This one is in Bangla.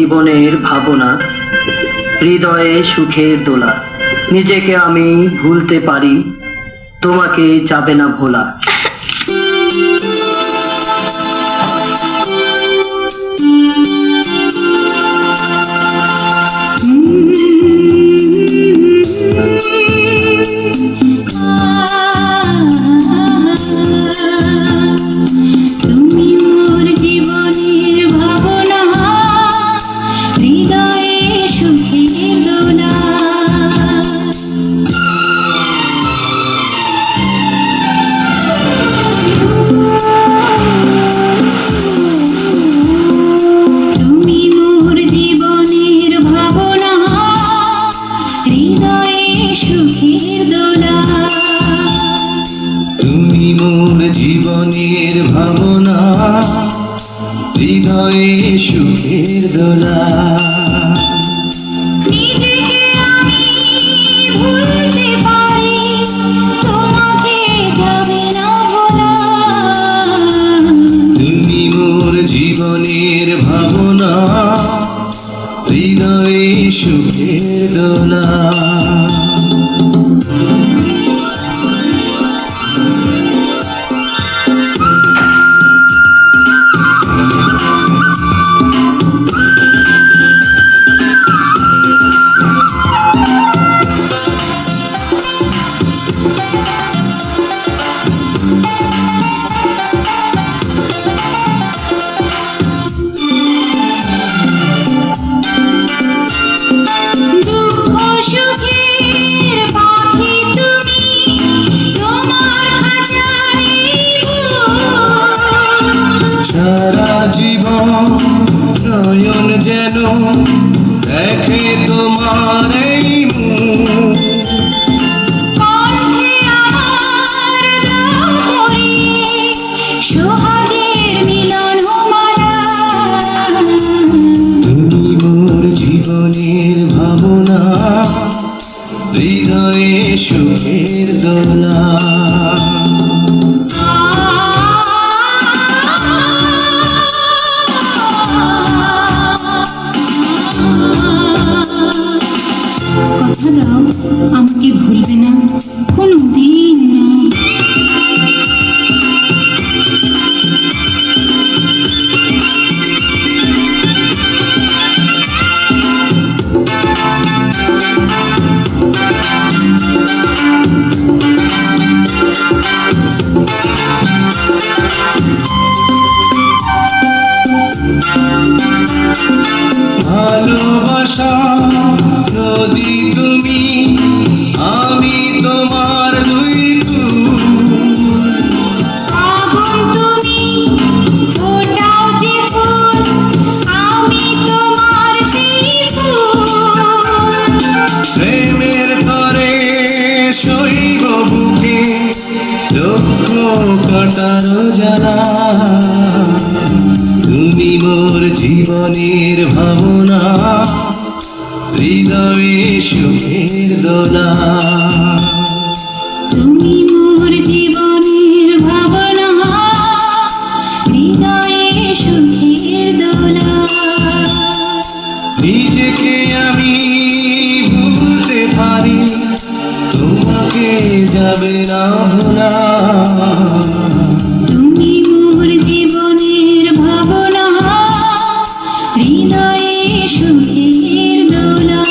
জীবনের ভাবনা, হৃদয়ে সুখের দোলা। নিজেকে আমি ভুলতে পারি, তোমাকে যাবে না ভোলা। তুমি মোর জীবনের ভাবনা, হৃদয়ে সুখের দোলা। নিজেকে আমি ভুলতে পারি, তোমাকে যাবে না ভোলা। তুমি মোর জীবনের ভাবনা, হৃদয়ে সুখের দোলা। সারা জীবন নয়ন যেন দেখে তোমার এই মুখ। কণ্ঠে আমার দাও পরিয়ে সোহাগের মিলনমালা। তুমি মোর জীবনের ভাবনা, হৃদয়ে সুখের দোলা। কথা দাও আমাকে ভুলবে না কোনো দিন না। ভালোবাসা নদী তুমি, আমি তোমার দুই ফুল। আগুন তুমি, ফোটাও যে ফুল, আমি তোমার সেই ফুল। প্রেমের তরে শৈব বুকে লক্ষ কাটার জ্বালা। তুমি মোর জীবনের ভাবনা, হৃদয়ে সুখের দোলা। তুমি মোর জীবনের ভাবনা, হৃদয়ে সুখের দোলা। নিজেকে আমি ভুলতে পারি, তোমাকে যাবে না ভোলা। তুমি মোর জীবনের ভাবনা, হৃদয়ে সুখের দোলা।